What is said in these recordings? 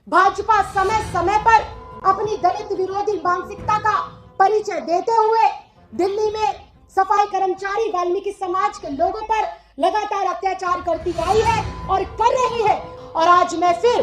भाजपा समय समय पर अपनी दलित विरोधी मानसिकता का परिचय देते हुए दिल्ली में सफाई कर्मचारी वाल्मीकि समाज के लोगों पर लगातार अत्याचार करती आई है और कर रही है। और आज मैं फिर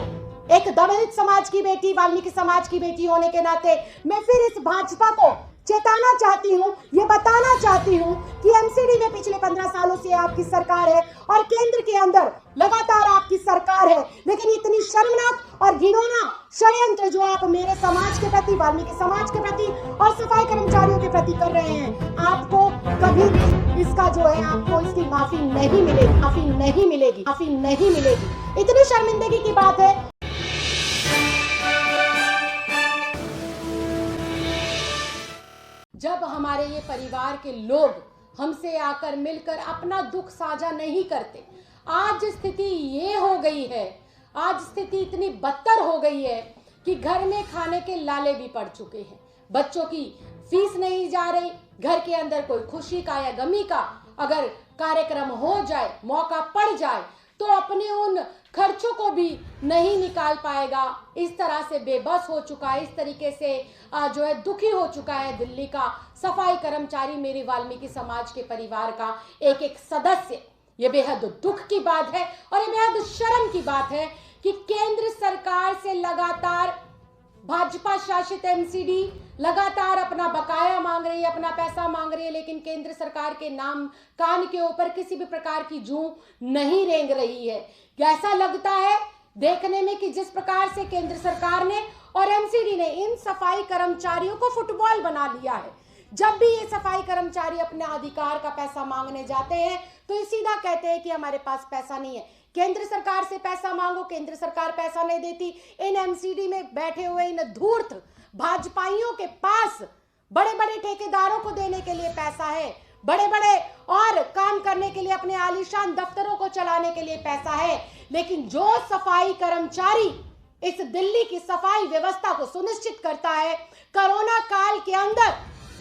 एक दलित समाज की बेटी, वाल्मीकि समाज की बेटी होने के नाते मैं फिर इस भाजपा को चेताना चाहती हूँ, ये बताना चाहती हूँ कि एमसीडी में पिछले 15 सालों से आपकी सरकार है और केंद्र के अंदर लगातार आपकी सरकार है, लेकिन इतनी शर्मनाक और घिनौना षड्यंत्र जो आप मेरे समाज के प्रति, वाल्मीकि समाज के प्रति और सफाई कर्मचारियों के प्रति कर रहे हैं, आपको कभी भी इसका जो है आपको इसकी माफी नहीं मिलेगी, माफी नहीं मिलेगी, माफी नहीं मिलेगी। इतनी शर्मिंदगी की बात है। जब हमारे ये परिवार के लोग हमसे आकर मिलकर अपना दुख साझा नहीं करते, आज स्थिति ये हो गई है, आज स्थिति इतनी बदतर हो गई है कि घर में खाने के लाले भी पड़ चुके हैं। बच्चों की फीस नहीं जा रही, घर के अंदर कोई खुशी का या गमी का अगर कार्यक्रम हो जाए, मौका पड़ जाए तो अपने उन खर्चों को भी नहीं निकाल पाएगा। इस तरह से बेबस हो चुका है, इस तरीके से जो है दुखी हो चुका है दिल्ली का सफाई कर्मचारी, मेरे वाल्मीकि समाज के परिवार का एक एक सदस्य। ये बेहद दुख की बात है और ये बेहद शर्म की बात है कि केंद्र सरकार से लगातार भाजपा शासित एमसीडी लगातार अपना बकाया मांग रही है, अपना पैसा मांग रही है, लेकिन केंद्र सरकार के नाम कान के ऊपर किसी भी प्रकार की जूं नहीं रेंग रही है। ऐसा लगता है देखने में कि जिस प्रकार से केंद्र सरकार ने और एमसीडी ने इन सफाई कर्मचारियों को फुटबॉल बना लिया है। जब भी ये सफाई कर्मचारी अपने अधिकार का पैसा मांगने जाते हैं तो ये सीधा कहते हैं कि हमारे पास पैसा नहीं है। केंद्र सरकार से पैसा मांगो, केंद्र सरकार पैसा नहीं देती। इन एमसीडी में बैठे हुए इन धूर्त भाजपाइयों के पास बड़े बड़े ठेकेदारों को देने के लिए पैसा है, बड़े बड़े और काम करने के लिए अपने आलीशान दफ्तरों को चलाने के लिए पैसा है, लेकिन जो सफाई कर्मचारी इस दिल्ली की सफाई व्यवस्था को सुनिश्चित करता है, कोरोना काल के अंदर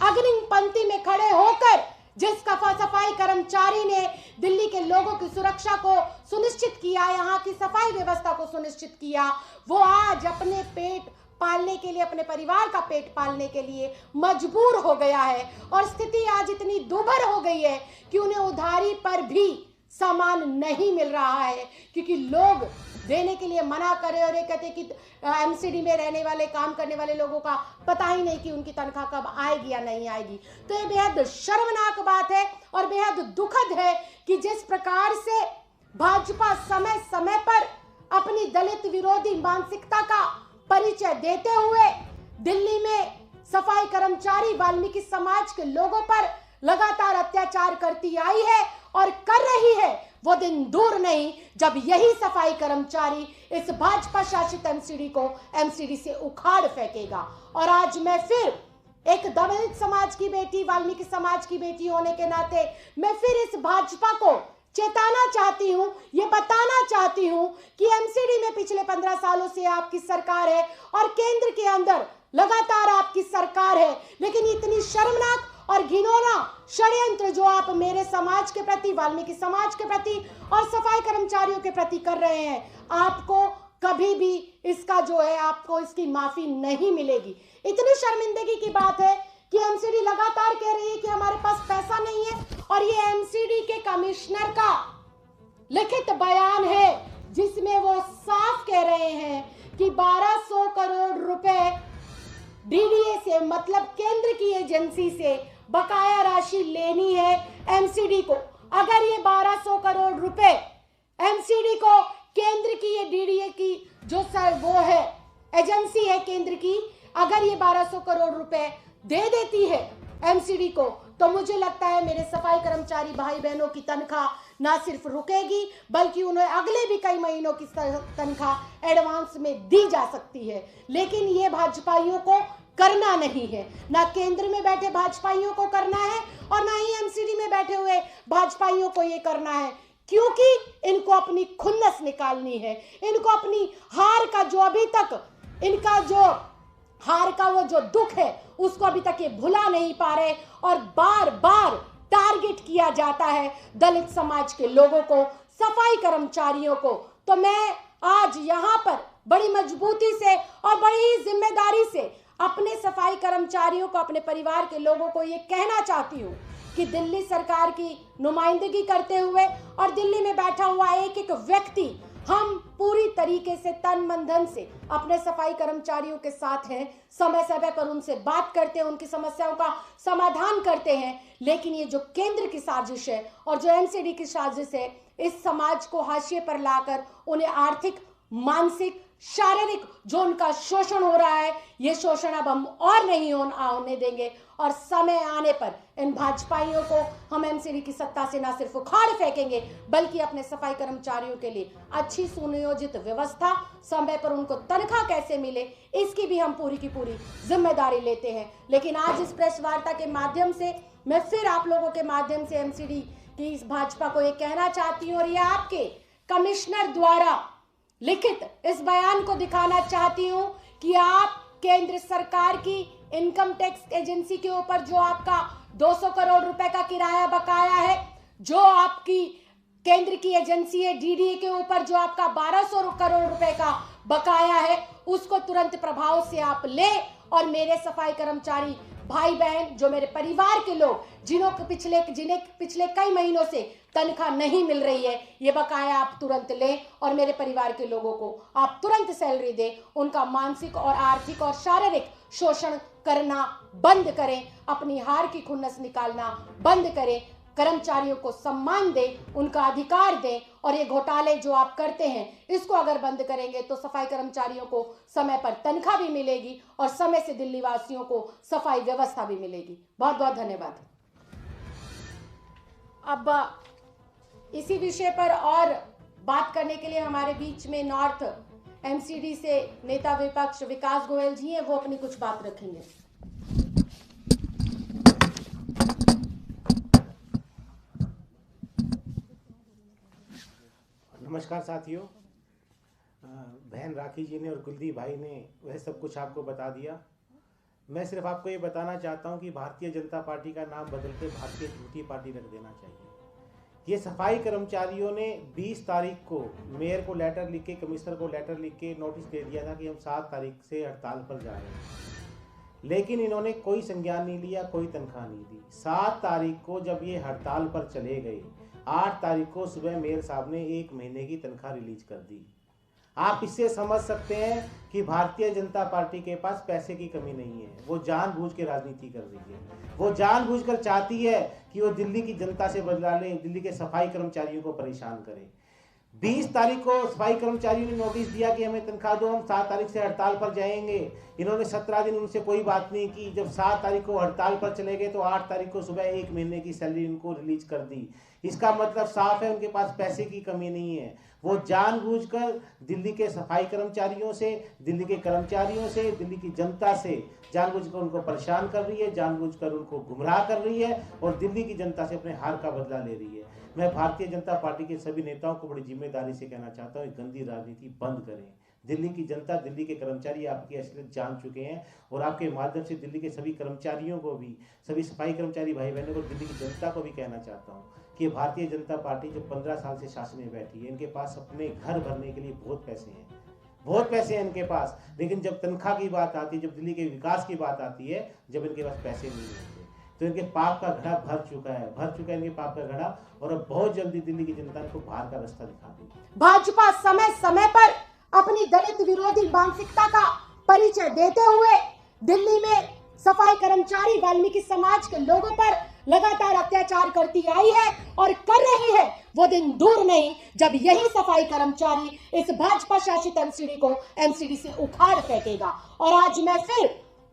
अग्रिम पंक्ति में खड़े होकर जिस सफाई कर्मचारी ने दिल्ली के लोगों की सुरक्षा को सुनिश्चित किया, यहाँ की सफाई व्यवस्था को सुनिश्चित किया, वो आज अपने पेट पालने के लिए, अपने परिवार का पेट पालने के लिए मजबूर हो गया है। और स्थिति आज इतनी दुभर हो गई है कि उन्हें उधारी पर भी सामान नहीं मिल रहा है, क्योंकि लोग देने के लिए मना करे और ये कहते कि एमसीडी में रहने वाले, काम करने वाले लोगों का पता ही नहीं कि उनकी तनख्वाह कब आएगी या नहीं आएगी। तो ये बेहद शर्मनाक बात है और बेहद दुखद है कि जिस प्रकार से भाजपा समय समय पर अपनी दलित विरोधी मानसिकता का परिचय देते हुए दिल्ली में सफाई कर्मचारी, वाल्मीकि समाज के लोगों पर लगातार अत्याचार करती आई है और कर रही है। वो दिन दूर नहीं जब यही सफाई कर्मचारी इस भाजपा शासित एमसीडी से उखाड़ फेंकेगा। और आज मैं फिर एक दलित समाज की बेटी, वाल्मीकि समाज की बेटी होने के नाते मैं फिर इस भाजपा को चेताना चाहती हूँ, ये बताना चाहती हूँ कि एमसीडी में पिछले 15 सालों से आपकी सरकार है और केंद्र के अंदर लगातार आपकी सरकार है, लेकिन इतनी शर्मनाक और घिनौना षड्यंत्र जो आप मेरे समाज के प्रति, वाल्मीकि समाज के प्रति और सफाई कर्मचारियों के प्रति कर रहे हैं, आपको कभी भी इसका जो है आपको इसकी माफी नहीं मिलेगी। इतनी शर्मिंदगी की बात है कि एमसीडी लगातार कह रही है कि हमारे पास पैसा नहीं है, और ये एमसीडी के कमिश्नर का लिखित बयान है जिसमें वो साफ कह रहे हैं कि 1200 करोड़ रुपए डीडीए से, मतलब केंद्र की एजेंसी से बकाया राशि लेनी है एमसीडी को। अगर ये 1200 करोड़ रुपए एमसीडी को केंद्र की, ये डीडीए की जो वो है एजेंसी है केंद्र की, अगर ये 1200 करोड़ रुपए दे देती है एमसीडी को, तो मुझे लगता है मेरे सफाई कर्मचारी भाई बहनों की तनख्वाह ना सिर्फ रुकेगी बल्कि उन्हें अगले भी कई महीनों की तनख्वाह एडवांस में दी जा सकती है। लेकिन ये भाजपाइयों को करना नहीं है, ना केंद्र में बैठे भाजपाइयों को करना है और ना ही एमसीडी में बैठे हुए भाजपाइयों को ये करना है, क्योंकि इनको अपनी खुन्नस निकालनी है। इनको अपनी हार का जो अभी तक इनका जो हार का वो जो दुख है उसको अभी तक ये भुला नहीं पा रहे और बार बार टारगेट किया जाता है दलित समाज के लोगों को, सफाई कर्मचारियों को। तो मैं आज यहाँ पर बड़ी मजबूती से और बड़ी ही जिम्मेदारी से अपने सफाई कर्मचारियों को, अपने परिवार के लोगों को ये कहना चाहती हूँ कि दिल्ली सरकार की नुमाइंदगी करते हुए और दिल्ली में बैठा हुआ एक एक व्यक्ति, हम पूरी तरीके से तन मन धन से अपने सफाई कर्मचारियों के साथ हैं, समय समय पर उनसे बात करते हैं, उनकी समस्याओं का समाधान करते हैं। लेकिन ये जो केंद्र की साजिश है और जो एमसीडी की साजिश है, इस समाज को हाशिए पर लाकर उन्हें आर्थिक, मानसिक, शारीरिक जो उनका शोषण हो रहा है, ये शोषण अब हम और नहीं होने देंगे। और समय आने पर इन भाजपाइयों को हम एमसीडी की सत्ता से ना सिर्फ उखाड़ फेंकेंगे, बल्कि अपने सफाई कर्मचारियों के लिए अच्छी सुनियोजित व्यवस्था, समय पर उनको तनख्वाह कैसे मिले, इसकी भी हम पूरी की पूरी जिम्मेदारी लेते हैं। लेकिन आज इस प्रेस वार्ता के माध्यम से मैं फिर आप लोगों के माध्यम से एमसीडी की इस भाजपा को ये कहना चाहती हूँ और ये आपके कमिश्नर द्वारा लिखित इस बयान को दिखाना चाहती हूं कि आप केंद्र सरकार की इनकम टैक्स एजेंसी के ऊपर जो आपका 200 करोड़ रुपए का किराया बकाया है, जो आपकी केंद्र की एजेंसी है डीडीए के ऊपर जो आपका 1200 करोड़ रुपए का बकाया है, उसको तुरंत प्रभाव से आप ले और मेरे सफाई कर्मचारी भाई बहन, जो मेरे परिवार के लोग जिन्हें पिछले कई महीनों से तनख्वाह नहीं मिल रही है, ये बकाया आप तुरंत लें और मेरे परिवार के लोगों को आप तुरंत सैलरी दें। उनका मानसिक और आर्थिक और शारीरिक शोषण करना बंद करें, अपनी हार की खुन्नस निकालना बंद करें, कर्मचारियों को सम्मान दें, उनका अधिकार दें। और ये घोटाले जो आप करते हैं, इसको अगर बंद करेंगे तो सफाई कर्मचारियों को समय पर तनख्वाह भी मिलेगी और समय से दिल्ली वासियों को सफाई व्यवस्था भी मिलेगी। बहुत बहुत धन्यवाद। अब इसी विषय पर और बात करने के लिए हमारे बीच में नॉर्थ एमसीडी से नेता विपक्ष विकास गोयल जी हैं, वो अपनी कुछ बात रखेंगे। नमस्कार साथियों, बहन राखी जी ने और कुलदीप भाई ने वह सब कुछ आपको बता दिया। मैं सिर्फ आपको ये बताना चाहता हूँ कि भारतीय जनता पार्टी का नाम बदल के भारतीय झूठी पार्टी रख देना चाहिए। ये सफाई कर्मचारियों ने 20 तारीख को मेयर को लेटर लिख के, कमिश्नर को लेटर लिख के नोटिस दे दिया था कि हम 7 तारीख से हड़ताल पर जा रहे हैं, लेकिन इन्होंने कोई संज्ञान नहीं लिया, कोई तनख्वाह नहीं दी। 7 तारीख को जब ये हड़ताल पर चले गए, 8 तारीख को सुबह मेयर साहब ने 1 महीने की तनख्वाह रिलीज कर दी। आप इससे समझ सकते हैं कि भारतीय जनता पार्टी के पास पैसे की कमी नहीं है। वो जानबूझ के राजनीति कर रही है, वो जानबूझकर चाहती है कि वो दिल्ली की जनता से बदला ले, दिल्ली के सफाई कर्मचारियों को परेशान करे। 20 तारीख को सफाई कर्मचारियों ने नोटिस दिया कि हमें तनख्वाह दो, हम 7 तारीख से हड़ताल पर जाएंगे। इन्होंने 17 दिन उनसे कोई बात नहीं की। जब 7 तारीख को हड़ताल पर चले गए तो 8 तारीख को सुबह 1 महीने की सैलरी उनको रिलीज कर दी। इसका मतलब साफ है, उनके पास पैसे की कमी नहीं है। वो जानबूझकर दिल्ली के सफाई कर्मचारियों से, दिल्ली के कर्मचारियों से, दिल्ली की जनता से जानबूझकर उनको परेशान कर रही है, जानबूझकर उनको गुमराह कर रही है और दिल्ली की जनता से अपने हार का बदला ले रही है। मैं भारतीय जनता पार्टी के सभी नेताओं को बड़ी जिम्मेदारी से कहना चाहता हूँ, गंदी राजनीति बंद करें। दिल्ली की जनता, दिल्ली के कर्मचारी आपकी असलियत जान चुके हैं और आपके माध्यम से दिल्ली के सभी कर्मचारियों को भी, सभी सफाई कर्मचारी भाई बहनों को, दिल्ली की जनता को भी कहना चाहता हूँ कि भारतीय जनता पार्टी जो 15 साल से शासन में बैठी है, इनके पास अपने घर भरने के लिए बहुत पैसे हैं, बहुत पैसे हैं इनके पास। लेकिन जब तनख्वाह की बात आती है, जब दिल्ली के विकास की बात आती है, जब इनके पास पैसे नहीं होते, तो इनके पाप का घड़ा भर चुका है इनके पाप का घड़ा। और अब बहुत जल्दी दिल्ली की जनता को बाहर का रास्ता दिखा देगी। भाजपा समय समय पर अपनी दलित विरोधी मानसिकता का परिचय देते हुए दिल्ली में सफाई कर्मचारी, वाल्मीकि समाज के लोगों पर लगातार अत्याचार करती आई है और कर रही है। वो दिन दूर नहीं जब यही सफाई कर्मचारी इस भाजपा शासित एमसीडी को एमसीडी से उखाड़ फेंकेगा। और आज मैं फिर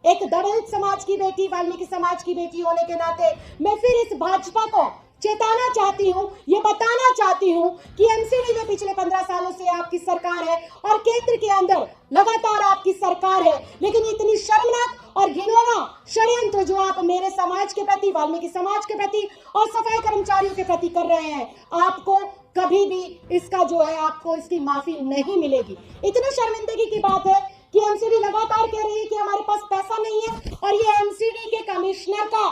एक दलित समाज की बेटी, वाल्मीकि समाज की बेटी होने के नाते मैं फिर इस भाजपा को चेताना चाहती हूँ, ये बताना चाहती हूँ कि एमसीडी में पिछले 15 सालों से आपकी सरकार है और केंद्र के अंदर लगातार आपकी सरकार है, लेकिन इतनी शर्मनाक और घिनौना षड्यंत्र जो आप मेरे समाज के प्रति, वाल्मीकि समाज के प्रति और सफाई कर्मचारियों के प्रति कर रहे हैं, आपको कभी भी इसका जो है, आपको इसकी माफी नहीं मिलेगी। इतनी शर्मिंदगी की बात है कि एमसीडी लगातार कह रही है कि हमारे पास पैसा नहीं है और ये एमसीडी के कमिश्नर का।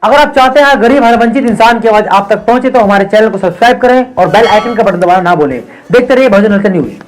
अगर आप चाहते हैं गरीब और वंचित इंसान की आवाज आप तक पहुंचे तो हमारे चैनल को सब्सक्राइब करें और बेल आइकन का बटन दबाना ना भूलें। देखते रहिए बहुजन न्यूज।